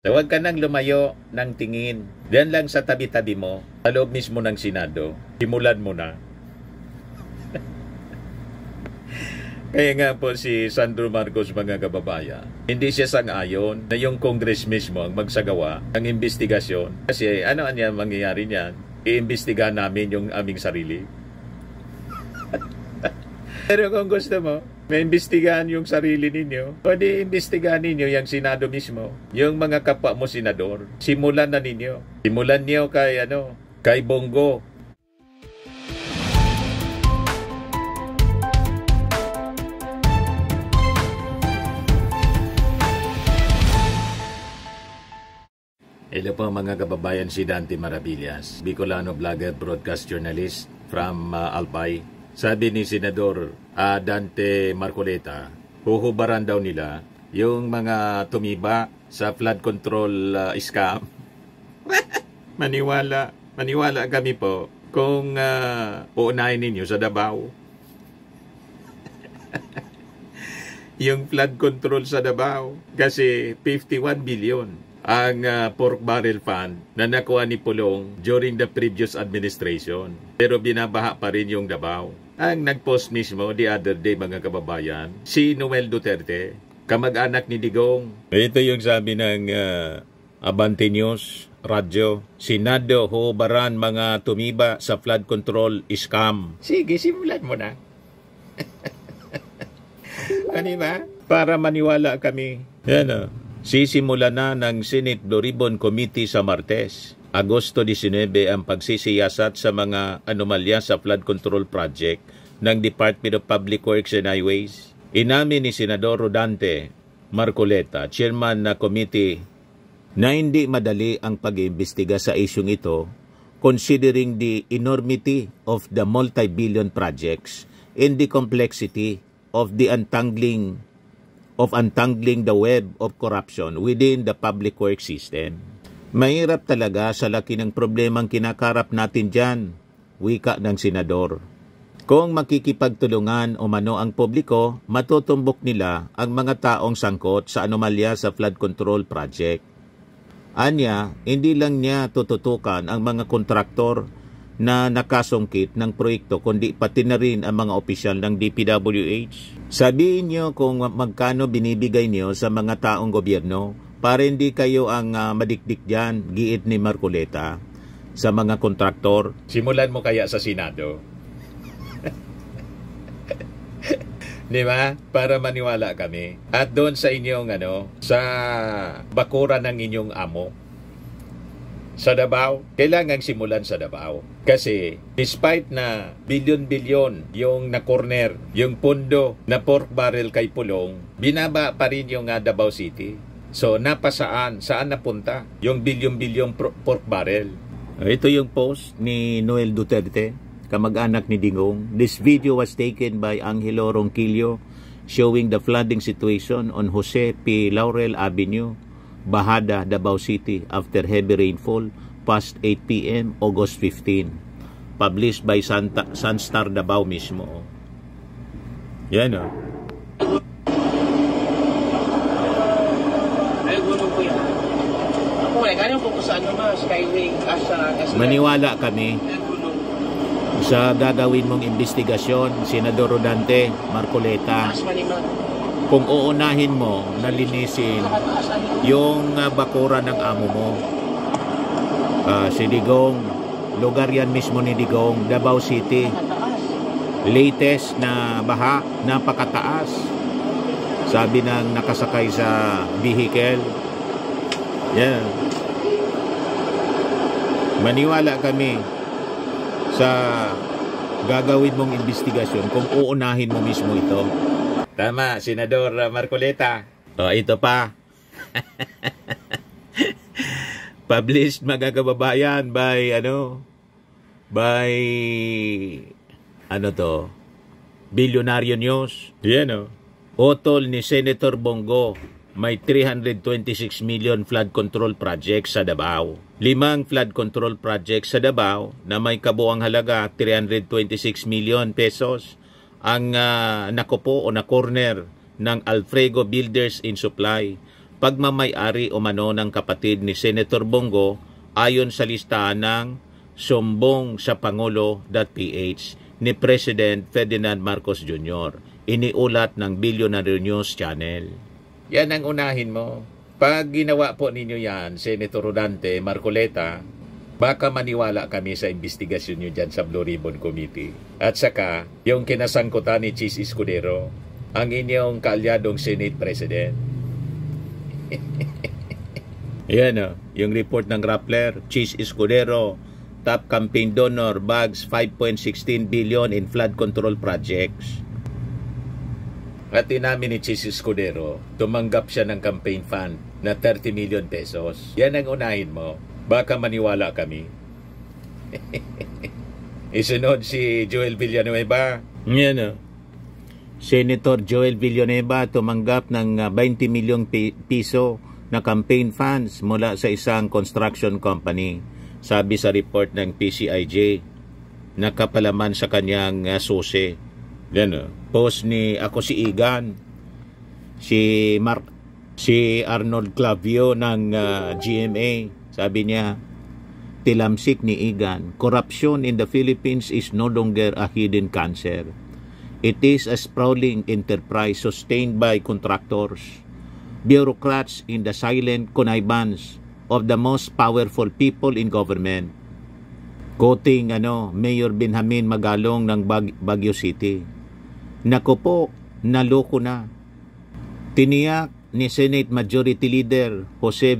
So, huwag ka nang lumayo ng tingin. Diyan lang sa tabi-tabi mo, sa loob mismo ng Senado, simulan mo na. Kaya nga po si Sandro Marcos, mga kababayan, hindi siya sang-ayon na yung Congress mismo ang magsagawa ng investigasyon. Kasi ano ang mangyayari niyan? Iimbestigahan namin yung aming sarili. Pero kung gusto mo, maimbestigahan yung sarili ninyo, o di imbestigahan ninyo yung Senado mismo. Yung mga kapwa mo senador, simulan na ninyo. Simulan niyo kay Bongo. Hello po mga kababayan, si Dante Maravillas, Bicolano vlogger, broadcast journalist from Albay. Sabi ni Senador Dante Marcoleta, huhubaran daw nila yung mga tumiba sa flood control scam. Maniwala kami po kung uunahin ninyo sa Davao. Yung flood control sa Davao kasi 51 billion ang pork barrel fund na nakuha ni Pulong during the previous administration. Pero binabaha pa rin yung Davao. Ang nagpost mismo the other day, mga kababayan, si Noel Duterte, kamag-anak ni Digong. Ito yung sabi ng Abante News Radyo. Senado hubaran mga tumiba sa flood control scam. Sige, simulan mo na. Ano ba? Para maniwala kami. Yan. Sisimula na ng Senate Blue Ribbon Committee sa Martes. Agosto 19 ang pagsisiyasat sa mga anomalya sa flood control project ng Department of Public Works and Highways. Inamin ni Senador Rodante Marcoleta, chairman na committee, na hindi madali ang pag-iimbestiga sa isyung ito considering the enormity of the multi-billion projects and the complexity of the untangling the web of corruption within the public works system. Mahirap talaga sa laki ng problemang kinakarap natin dyan, wika ng senador. Kung makikipagtulungan o mano ang publiko, matutumbok nila ang mga taong sangkot sa anomalya sa flood control project. Anya, hindi lang niya tututukan ang mga kontraktor na nakasungkit ng proyekto, kundi pati na rin ang mga opisyal ng DPWH. Sabihin niyo kung magkano binibigay niyo sa mga taong gobyerno para hindi kayo ang madikdik dyan, giit ni Marcoleta, sa mga kontraktor. Simulan mo kaya sa Senado. Di ba? Para maniwala kami. At doon sa inyong sa bakuran ng inyong amo. Sa Davao, kailangang simulan sa Davao. Kasi despite na bilyon-bilyon yung na-corner, yung pondo na pork barrel kay Pulong, binaba pa rin yung Davao City. So napasaan? Saan napunta yung bilyon-bilyon pork barrel? Ito yung post ni Noel Duterte, kamag-anak ni Digong. This video was taken by Angelo Ronquillo showing the flooding situation on Jose P. Laurel Avenue, Bahada, Davao City after heavy rainfall past 8 p.m. August 15. Published by Sunstar Davao mismo. Yan o. Maniwala kami sa gagawin mong investigasyon, Senador Rodante Marcoleta. Kung uunahin mo na linisin yung bakura ng amo mo, si Digong, lugar yan mismo ni Digong, Davao City, latest na baha, napakataas. Sabi ng nakasakay sa vehicle. Yeah. Maniwala kami sa gagawin mong investigasyon kung uunahin mo mismo ito. Tama, Senador Marcoleta. O, ito pa. Published, mga kababayan, by Billionario News. Yan o. Otol ni Senator Bongo, may 326 million flood control projects sa Davao. 5 flood control projects sa Davao na may kabuang halaga 326 million pesos ang nakupo o na-corner ng Alfrego Builders in Supply pagmamay-ari umano ng kapatid ni Senator Bongo ayon sa listahan ng Sumbong sa Pangulo.ph ni President Ferdinand Marcos Jr. Iniulat ng Billionaire News Channel. Yan ang unahin mo. Pag ginawa po ninyo yan, Senator Rodante, Marcoleta, baka maniwala kami sa investigasyon nyo dyan sa Blue Ribbon Committee. At saka, yung kinasangkutan ni Chis Escudero, ang inyong kaalyadong Senate President. Yan o, yung report ng Rappler, Chis Escudero, top campaign donor, bags 5.16 billion in flood control projects. At inamin ni Chis Escudero, tumanggap siya ng campaign fund na 30 million pesos. Yan ang unahin mo. Baka maniwala kami. Isunod si Joel Villanueva. Yan o. Senator Joel Villanueva tumanggap ng 20 milyong piso na campaign funds mula sa isang construction company. Sabi sa report ng PCIJ, nakapalaman sa kanyang susi. Yan o. Post ni Ako si Igan, si Arnold Clavio ng GMA. Sabi niya, tilamsik ni Igan, corruption in the Philippines is no longer a hidden cancer. It is a sprawling enterprise sustained by contractors, bureaucrats in the silent connivance of the most powerful people in government. Quoting Mayor Benjamin Magalong ng Baguio City. Naku po, naloko na. Tiniyak ni Senate Majority Leader Joel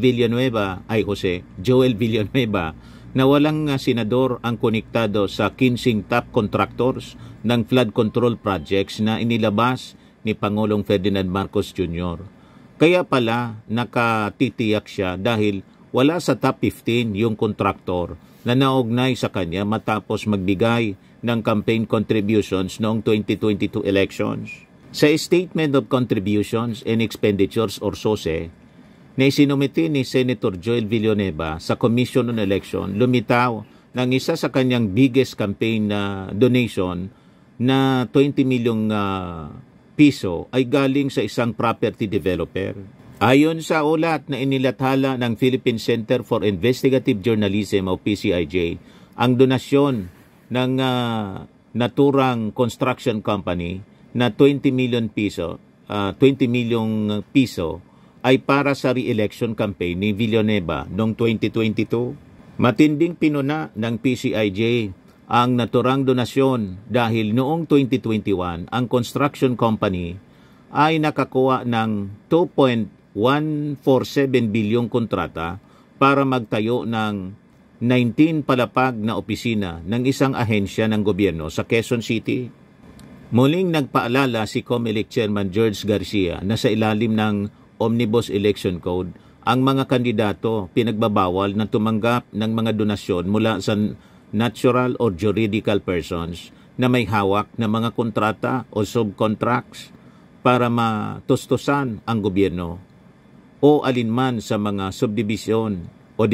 Villanueva na walang senador ang konektado sa 15 top contractors ng flood control projects na inilabas ni Pangulong Ferdinand Marcos Jr. Kaya pala nakatitiyak siya dahil wala sa top 15 yung kontraktor na naugnay sa kanya matapos magbigay ng campaign contributions noong 2022 elections. Sa Statement of Contributions and Expenditures or SOSE, na isinumiti ni Senator Joel Villanueva sa Commission on Election, lumitaw ng isa sa kanyang biggest campaign donation na 20 milyong piso ay galing sa isang property developer. Ayon sa ulat na inilathala ng Philippine Center for Investigative Journalism o PCIJ, ang donasyon ng naturang construction company na 20 milyong piso ay para sa re-election campaign ni Villanueva noong 2022. Matinding pinuna ng PCIJ ang naturang donasyon dahil noong 2021 ang construction company ay nakakuha ng 2.147 bilyong kontrata para magtayo ng 19 palapag na opisina ng isang ahensya ng gobyerno sa Quezon City. Muling nagpaalala si COMELEC Chairman George Garcia na sa ilalim ng Omnibus Election Code, ang mga kandidato pinagbabawal na tumanggap ng mga donasyon mula sa natural or juridical persons na may hawak na mga kontrata o subcontracts para matustusan ang gobyerno o alinman sa mga subdivision o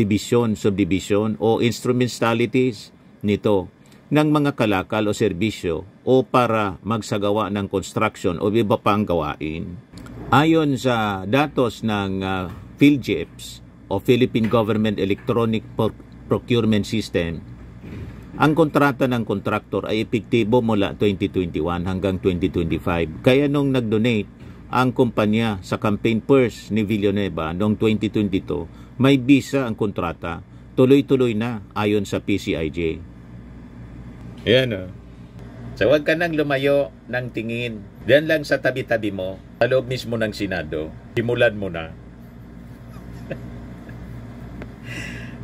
subdivision o instrumentalities nito ng mga kalakal o serbisyo o para magsagawa ng construction o iba pang gawain. Ayon sa datos ng PhilGEPS o Philippine Government Electronic Procurement System, ang kontrata ng kontraktor ay epektibo mula 2021 hanggang 2025. Kaya nung nag-donate ang kumpanya sa campaign purse ni Villanueva noong 2022, may bisa ang kontrata, tuloy-tuloy na ayon sa PCIJ. Yan o. So huwag ka nang lumayo ng tingin. Diyan lang sa tabi-tabi mo, sa loob mismo ng Senado, simulan mo na.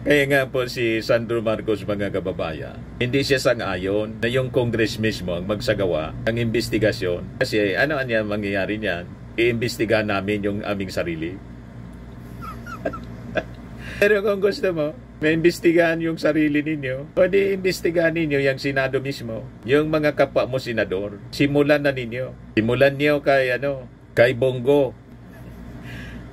Kaya nga po si Sandro Marcos, mga kababayan, hindi siya sang-ayon na yung Congress mismo ang magsagawa ng investigasyon. Kasi ano ang mangyayari niyan? Iimbestigahan namin yung aming sarili. Pero kung gusto mo, may imbestigahan yung sarili ninyo, o di imbestigahan ninyo yung Senado mismo. Yung mga kapwa mo senador, simulan na ninyo. Simulan niyo kay Bongo,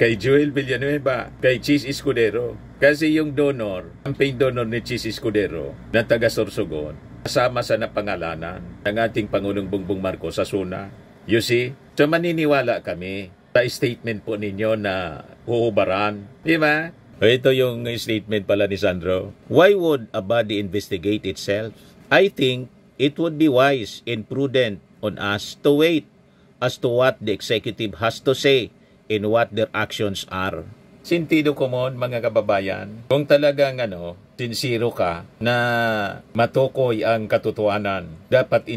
kay Joel Villanueva, kay Chis Escudero. Kasi yung campaign donor ni Chis Escudero na taga Sorsogon, kasama sa napangalanan ng ating Pangulong Bongbong Marcos sa SUNA. You see? So maniniwala kami sa statement po ninyo na huhubaran. Di ba? Ito yung statement pala ni Sandro. Why would a body investigate itself? I think it would be wise and prudent on us to wait as to what the executive has to say and what their actions are. Sentido komon, mga kababayan. Kung talagang sincero ka na matukoy ang katotohanan, dapat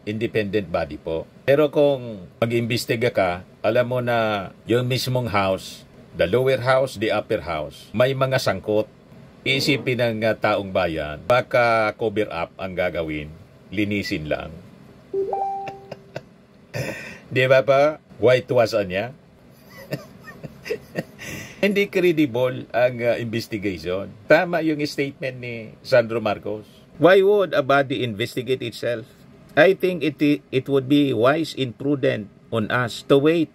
independent body po. Pero kung mag-imbestiga ka, alam mo na yung mismong house, the lower house, the upper house, may mga sangkot. Isipin ng taong bayan, baka cover up ang gagawin, linisin lang. Di ba pa? Whitewashan niya? Hindi credible ang investigation. Tama yung statement ni Sandro Marcos. Why would a body investigate itself? I think it would be wise and prudent on us to wait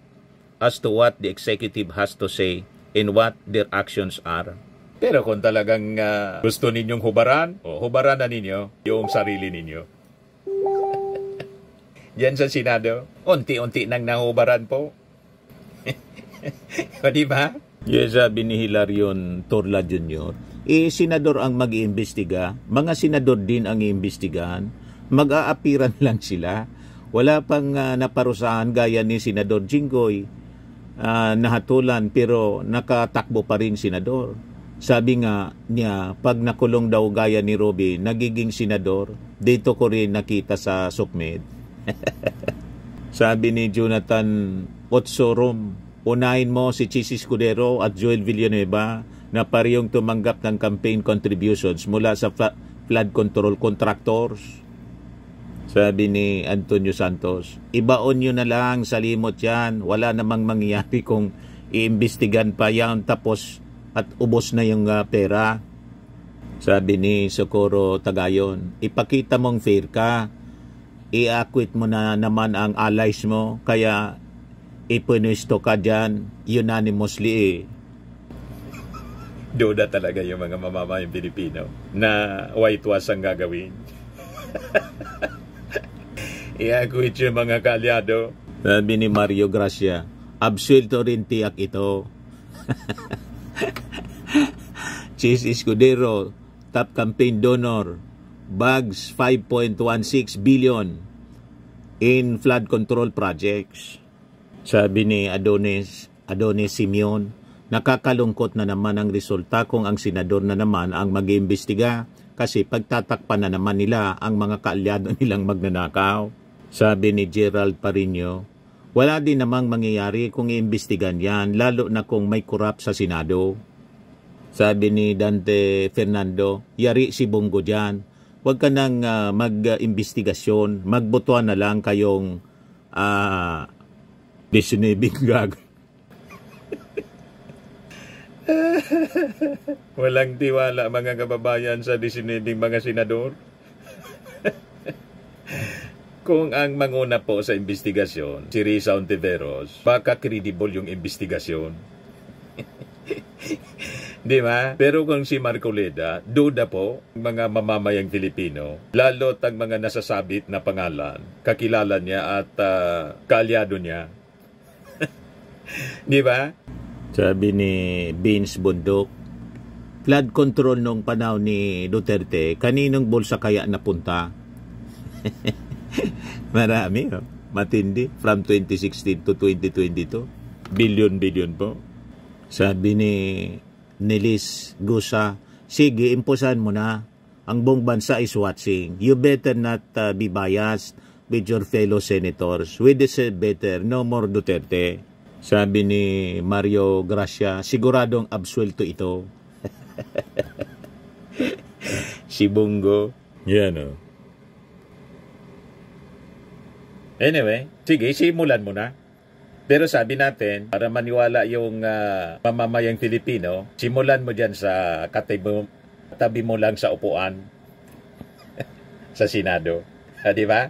as to what the executive has to say and what their actions are. Pero kung talagang gusto ninyong hubaran, hubaran na ninyo yung sarili ninyo. Diyan sa Senado, unti-unti nang nahubaran po. O diba? Yes, sabi ni Hilarion Torla Jr., senador ang mag-iimbestiga, mga senador din ang iimbestigahan, mag-aapiran lang sila. Wala pang naparusahan gaya ni Senador Jinggoy, nahatulan pero nakatakbo pa rin senador. Sabi nga niya, pag nakulong daw gaya ni Robby, nagiging senador. Dito ko rin nakita sa SOCMED. Sabi ni Jonathan Otsorom, unahin mo si Chis Escudero at Joel Villanueva na parehong tumanggap ng campaign contributions mula sa flood control contractors. Sabi ni Antonio Santos, ibaon nyo na lang sa limot yan. Wala namang mangyayari kung iimbestigan pa yan tapos at ubos na yung pera. Sabi ni Socorro Tagayon, ipakita mong fair ka. I-acquit mo na naman ang allies mo kaya ipunesto ka dyan unanimously. Duda talaga yung mga mamamayang Pilipino na whitewash ang gagawin. I-acquit yung mga kalyado. Sabi ni Mario Gracia, absuelto rin tiyak ito. Chis Escudero, top campaign donor, bags 5.16 billion in flood control projects. Sabi ni Adonis Simeon, nakakalungkot na naman ang resulta kung ang senador na naman ang mag-iimbestiga kasi pagtatakpan na naman nila ang mga kaalyado nilang magnanakaw. Sabi ni Gerald Parino, wala din namang mangyayari kung iimbestigan yan, lalo na kung may korap sa Senado. Sabi ni Dante Fernando, yari si Bongo dyan. Huwag ka nang mag-imbestigasyon, magbotohan na lang kayong 19 gag. Walang tiwala mga kababayan sa 19 mga senador. Kung ang manguna po sa investigasyon, si Risa Ontiveros, baka credible yung investigasyon. Di ba? Pero kung si Marcoleta, duda po mga mamamayang Filipino, lalo tag mga nasasabit na pangalan, kakilala niya at kaalyado niya. Di ba? Sabi ni Vince Bundok, flood control nung panahon ni Duterte, kaninong bulsa kaya napunta? Marami, matindi. From 2016 to 2022. Billion po. Sabi ni Nelis Gusa, sige, imposan mo na. Ang buong bansa is watching. You better not be biased with your fellow senators. We deserve better. No more Duterte. Sabi ni Mario Gracia, siguradong absuelto ito. Si Bongo. Yan o. Anyway, sige, simulan mo na. Pero sabi natin, para maniwala yung mamamayang Filipino, simulan mo dyan sa tabi mo lang sa upuan sa Senado. Di ba?